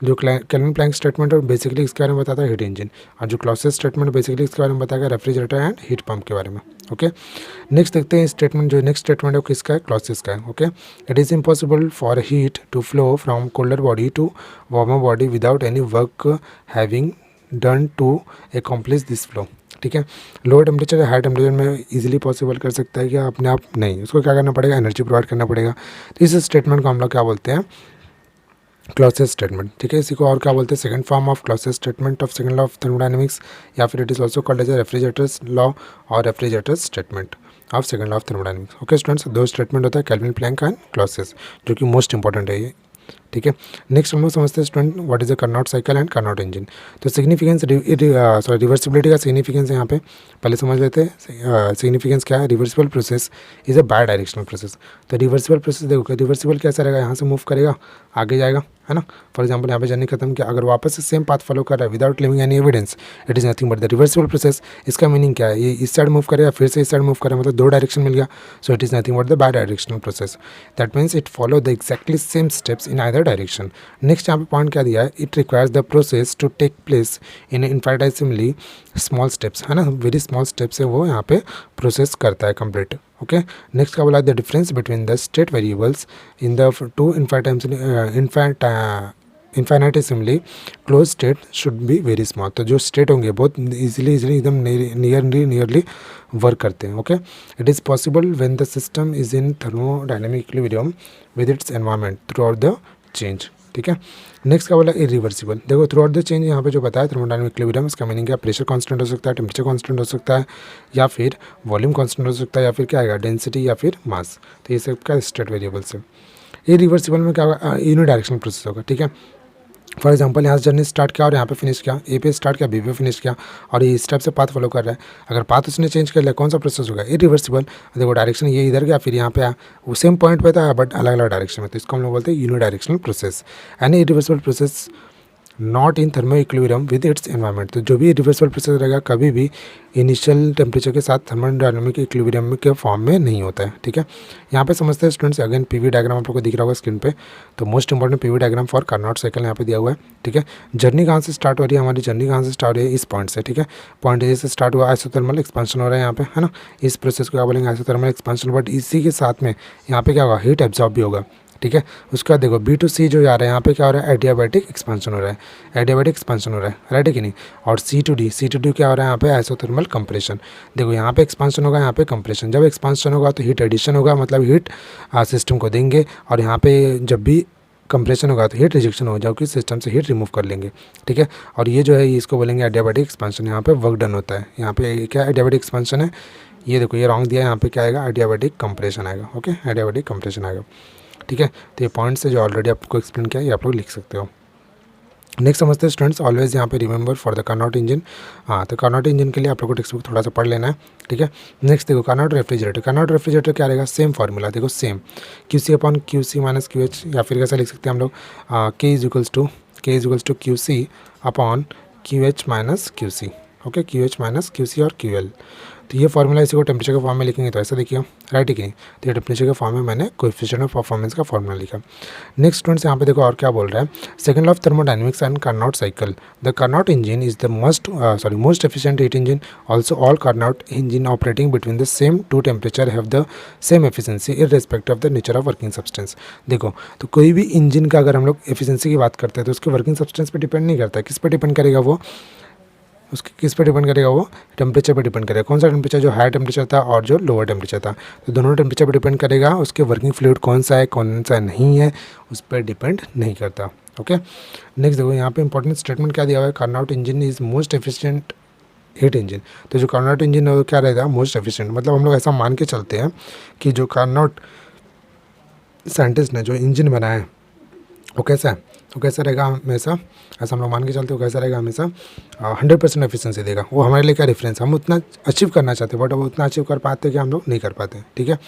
जो kelvin Planck statement है basically इसके बारे में बताता है हीट इंजन, और जो क्लॉसेस स्टेटमेंट बेसिकली इसके बारे में बताएगा रेफ्रिजरेटर एंड हीट पंप के बारे में, ओके। नेक्स्ट देखते हैं स्टेटमेंट, जो नेक्स्ट स्टेटमेंट है वो किसका है, क्लॉसेस का है, okay. It is impossible for heat to flow from colder body to warmer body without any work having done to accomplish this flow, ठीक है। लोअर टेम्परेचर या हाई टेम्परेचर में इजीली पॉसिबल कर सकता है कि अपने आप नहीं, उसको क्या करना पड़ेगा, एनर्जी प्रोवाइड करना पड़ेगा। तो इस स्टेटमेंट को हम लोग क्या बोलते हैं, क्लॉसेस स्टेटमेंट, ठीक है। इसी को और क्या बोलते हैं, second form of Clausius statement of second law of thermodynamics, या फिर it is also called as refrigerators law और refrigerators statement of second law of thermodynamics. Okay students, दो स्टेटमेंट होता है, केल्विन प्लैंक एंड क्लॉसेस, जो कि most important है ये, ठीक है। नेक्स्ट हम लोग समझते हैं student what is the Carnot cycle and Carnot engine. तो सिग्निफिकेंस रिवर्सिबिलिटी का सिग्निफिकेंस यहाँ पे पहले समझ लेते हैं। सिग्निफिकेंस क्या है, reversible process is a bidirectional process. तो रिवर्सिबल प्रोसेस देखो, रिवर्सिबल कैसा रहेगा, यहाँ से मूव करेगा आगे जाएगा, है ना। फॉर एग्जाम्पल यहाँ पे जर्नी खत्म किया, अगर वापस से सेम पाथ फॉलो कर रहा है without leaving any evidence, it is nothing but the reversible process. इसका मीनिंग क्या है, ये इस साइड मूव करेगा फिर से इस साइड मूव करेगा, मतलब दो डायरेक्शन मिल गया, so it is nothing but the bidirectional process. That means it follow the exactly same steps in either direction. Next यहाँ पे पॉइंट क्या दिया है, it requires the process to take place in infinitesimally small steps, है ना, very small steps है वो यहाँ पे प्रोसेस करता है कंप्लीट। ओके, नेक्स्ट क्या बोला, the difference between the state variables in the two infinitesimally close state should be very small. तो जो स्टेट होंगे बहुत इजीली एकदम नियरली वर्क करते हैं। Okay, it is possible when the system is in thermodynamic equilibrium with its environment through out the change, ठीक है। Next क्या बोला, इरिवर्सिबल। देखो थ्रू आउट द चेंज यहाँ पे जो बताया थर्मोडायनेमिक इक्विलिब्रियम, इसका मीनिंग क्या, प्रेशर कांस्टेंट हो सकता है, टेम्परेचर कांस्टेंट हो सकता है, या फिर वॉल्यूम कांस्टेंट हो सकता है, या फिर क्या आएगा, डेंसिटी या फिर मास। तो ये सब क्या स्टेट वेरिएबल्स है। इरिवर्सिबल में क्या होगा, यूनिडायरेक्शनल प्रोसेस होगा, ठीक है। फॉर एग्जांपल यहाँ से जर्नी स्टार्ट किया और यहाँ पे फिनिश किया, ए पे स्टार्ट किया बी पे फिनिश किया, और ये स्टेप से पाथ फॉलो कर रहा है। अगर पाथ उसने चेंज कर लिया, कौन सा प्रोसेस होगा, इरिवर्सिबल। देखो डायरेक्शन ये इधर गया फिर यहाँ पे आया, वो सेम पॉइंट पे था बट अलग अलग डायरेक्शन में, तो इसको हम लोग बोलते हैं unidirectional process. And irreversible process not in thermo equilibrium with its environment. तो जो भी रिवर्सिबल प्रोसेस रहेगा कभी भी इनिशियल टेम्परेचर के साथ थर्मोडायनामिक इक्विलिब्रियम के फॉर्म में नहीं होता है, ठीक है। यहाँ पे समझते हैं स्टूडेंट्स, अगेन पीवी डायग्राम आप लोग को दिख रहा होगा स्क्रीन पे। तो most important PV diagram for Carnot cycle यहाँ पे दिया हुआ है, ठीक है। जर्नी कहाँ से स्टार्ट हो रही है, हमारी जर्नी कहाँ से स्टार्ट हो रही है, इस पॉइंट से, ठीक है। पॉइंट ए से स्टार्ट हुआ, आइसोथर्मल एक्सपेंशन हो रहा है यहाँ पे, है ना। इस प्रोसेस को क्या बोलेंगे, आइसोथर्मल एक्सपेंशन। बट इसी के साथ में यहाँ पे क्या होगा, हीट एब्जॉर्ब भी होगा, ठीक है। उसका देखो बी टू सी जो जा रहा है, यहाँ पे क्या हो रहा है, एडियाबैटिक एक्सपेंशन हो रहा है, एडियाबैटिक एक्सपेंशन हो रहा है, राइट है कि नहीं। और सी टू डी क्या हो रहा है, यहाँ पे आइसोथर्मल कंप्रेशन। देखो यहाँ पे एक्सपेंशन होगा, यहाँ पे कंप्रेशन। जब एक्सपेंशन होगा तो हीट एडिशन होगा, मतलब हीट सिस्टम को देंगे, और यहाँ पे जब भी कंप्रेशन होगा तो हीट रिजेक्शन हो जाओगे, सिस्टम से हीट रिमूव कर लेंगे, ठीक है। और ये जो है इसको बोलेंगे एडियाबैटिक एक्सपेंशन। यहाँ पे वर्क डन होता है, यहाँ पे क्या एडियाबैटिक एक्सपेंशन है, ये देखो ये रॉन्ग दिया है, यहाँ पे क्या आएगा, एडियाबैटिक कंप्रेशन आएगा। ओके, एडियाबैटिक कंप्रेशन आएगा, ठीक है। तो ये पॉइंट्स है जो ऑलरेडी आपको एक्सप्लेन किया, ये आप लोग लिख सकते हो। नेक्स्ट समझते हैं स्टूडेंट्स, ऑलवेज यहाँ पे remember for the Carnot engine. हाँ, तो कार्नोट इंजन के लिए आप लोग को टेक्स्ट बुक थोड़ा सा पढ़ लेना है, ठीक है। नेक्स्ट देखो कार्नोट रेफ्रिजरेटर। कार्नोट रेफ्रिजरेटर क्या रहेगा, सेम फार्मूला, देखो same, Q C upon Q C minus Q H, या फिर कैसा लिख सकते हैं हम लोग, K is equals to Q C upon Q H minus Q C. Okay, Q H minus Q C और क्यू एल। तो ये फार्मूला इसी को टेम्परेचर के फॉर्म में लिखेंगे, तो ऐसा देखिए, राइट है कि नहीं। तो ये टेम्परेचर के फॉर्म में मैंने कोएफिशिएंट ऑफ परफॉर्मेंस का फॉर्मूला लिखा। नेक्स्ट स्टूडेंट्स यहाँ पे देखो और क्या बोल रहा है, second law of thermodynamics and Carnot cycle. The Carnot engine is the most efficient heat engine. Also all Carnot engine operating between the same two temperature have the same efficiency irrespective of the nature of working substance. देखो तो कोई भी engine का अगर हम लोग efficiency की बात करते हैं तो उसके वर्किंग सब्सटेंस पे डिपेंड नहीं करता है, किस पे डिपेंड करेगा वो, उसके किस पे डिपेंड करेगा, वो टेम्परेचर पे डिपेंड करेगा। कौन सा टेम्परेचर, जो हाई टेम्परेचर था और जो लोअर टेम्परेचर था, तो दोनों टेम्परेचर पे डिपेंड करेगा। उसके वर्किंग फ्लूइड कौन सा है कौन सा नहीं है उस पर डिपेंड नहीं करता। ओके, नेक्स्ट देखो यहाँ पे इंपॉर्टेंट स्टेटमेंट क्या दिया हुआ है, Carnot engine is most efficient heat engine. तो जो कार्नोट इंजन है वो क्या रहेगा, मोस्ट एफिशिएंट। मतलब हम लोग ऐसा मान के चलते हैं कि जो कार्नोट साइंटिस्ट ने जो इंजन बनाया है वो कैसा है, तो कैसा रहेगा हमेशा, ऐसा हम लोग मान के चलते हो कैसा रहेगा हमेशा 100% एफिशिएंसी देगा। वो हमारे लिए क्या रेफरेंस, हम उतना अचीव करना चाहते हैं बट वो उतना अचीव कर पाते हैं कि हम लोग नहीं कर पाते, ठीक है।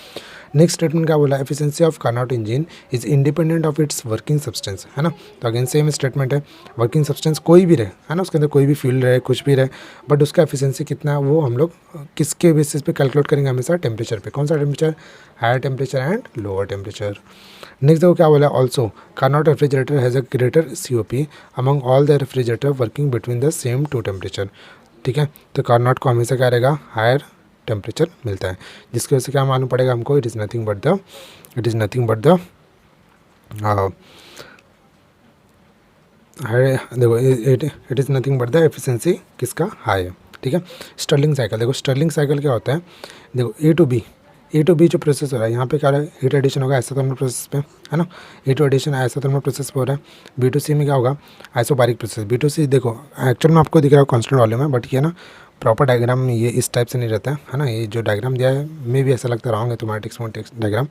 नेक्स्ट स्टेटमेंट क्या बोला, efficiency of Carnot engine is independent of its working substance, है ना। तो अगेन सेम स्टेटमेंट है, वर्किंग सब्सटेंस कोई भी रहे, है ना, उसके अंदर कोई भी फ्यूल रहे कुछ भी रहे, बट उसका एफिशिएंसी कितना वो हम लोग किसके बेसिस पे कैलकुलेट करेंगे, हमेशा टेम्परेचर पे। कौन सा temperature, higher temperature and lower temperature. Next देखो क्या बोला, also Carnot refrigerator has a greater COP among all the refrigerator working between the same two temperature, ठीक है। तो कार्नोट को हमेशा क्या रहेगा, हायर टेम्परेचर मिलता है, जिसकी वजह से क्या मालूम पड़ेगा हमको, it is nothing but the देखो it is nothing but the efficiency किसका, हाई है, ठीक है। स्टर्लिंग साइकिल, देखो स्टर्लिंग साइकिल क्या होता है, देखो A to B A to B जो प्रोसेस हो रहा है यहाँ पे क्या हो रहा है, हीट एडिशन होगा आइसोथर्मल प्रोसेस पे, है ना, हीट एडिशन आइसोथर्मल प्रोसेस पे हो रहा है। बी टू सी में क्या होगा, आइसोबारिक प्रोसेस। बी टू सी देखो एक्चुअल में आपको दिख रहा है कांस्टेंट वॉल्यूम है, बट ये ना प्रॉपर डायग्राम ये इस टाइप से नहीं रहता है ना, ये जो डायग्राम दिया है मे भी ऐसा लगता रहा है तुम्हारा टेक्स्ट में डायग्राम,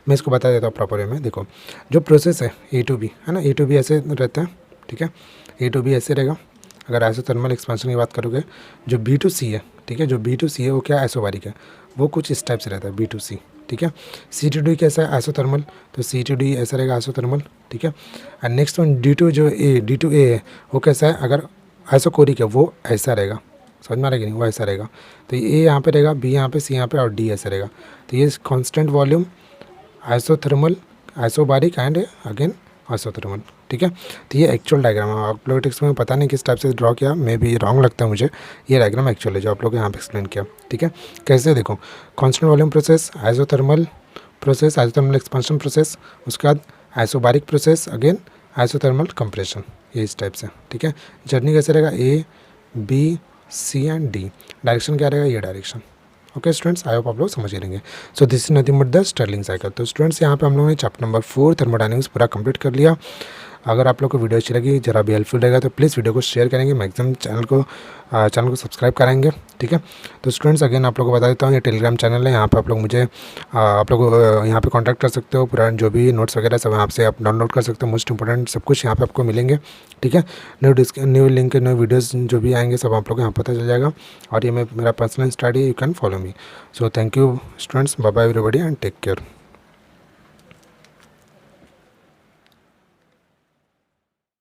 मैं इसको बता देता हूँ प्रॉपर वे में। देखो जो प्रोसेस है ए टू बी, है ना, ए टू बी ऐसे रहता है, ठीक है, ए टू बी ऐसे रहेगा। अगर आइसोथर्मल एक्सपेंशन की बात करोगे, जो बी टू सी है, ठीक है, जो बी टू सी है वो क्या आइसोबारिक है, वो कुछ इस टाइप से रहता है बी टू सी, ठीक है। सी टू डी कैसा है आइसोथर्मल, तो सी टू डी ऐसा रहेगा आइसोथर्मल, ठीक है। And next one D to जो ए डी टू ए है वो कैसा है, अगर आइसोकोरिक है वो ऐसा रहेगा, समझ में आ रहा है कि नहीं, वो ऐसा रहेगा। तो ए यहाँ पे रहेगा, बी यहाँ पे, सी यहाँ पे और डी ऐसा रहेगा। तो ये constant volume isothermal, isobaric and again isothermal, ठीक है। तो ये एक्चुअल डायग्राम है, आप लोग टेक्स्ट में पता नहीं किस टाइप से ड्रॉ किया, मे बी रॉन्ग लगता है मुझे, ये डायग्राम एक्चुअल है जो आप लोग यहाँ पे एक्सप्लेन किया, ठीक है। कैसे देखो, constant volume process, isothermal process, isothermal expansion process, उसके बाद isobaric process, again isothermal compression, ये इस टाइप से, ठीक है। जर्नी कैसे रहेगा, A B C and D, direction क्या रहेगा, ये direction. Okay students, I hope आप लोग समझ लेंगे। So this is nothing but the Stirling cycle. तो स्टूडेंट्स यहाँ पे हम लोगों ने चैप्टर नंबर 4 थर्मोडायनेमिक्स पूरा कंप्लीट कर लिया। अगर आप लोग को वीडियो अच्छी लगी, जरा भी हेल्पफुल रहेगा तो प्लीज़ वीडियो को शेयर करेंगे, मैक्सिमम चैनल को सब्सक्राइब कराएंगे, ठीक है। तो स्टूडेंट्स अगेन आप लोग को बता देता हूँ, ये टेलीग्राम चैनल है, यहाँ पे आप लोग मुझे आप लोग यहाँ पे कांटेक्ट कर सकते हो, पूरा जो भी नोट्स वगैरह सब यहाँ से आप डाउनलोड कर सकते हो, मोस्ट इंपॉर्टेंट सब कुछ यहाँ पे आपको मिलेंगे, ठीक है। न्यू लिंक, न्यू वीडियोज़ जो भी आएंगे सब आप लोग को यहाँ पता चल जाएगा। और ये मेरा personal study, you can follow me. So thank you students, bye bye everybody and take care.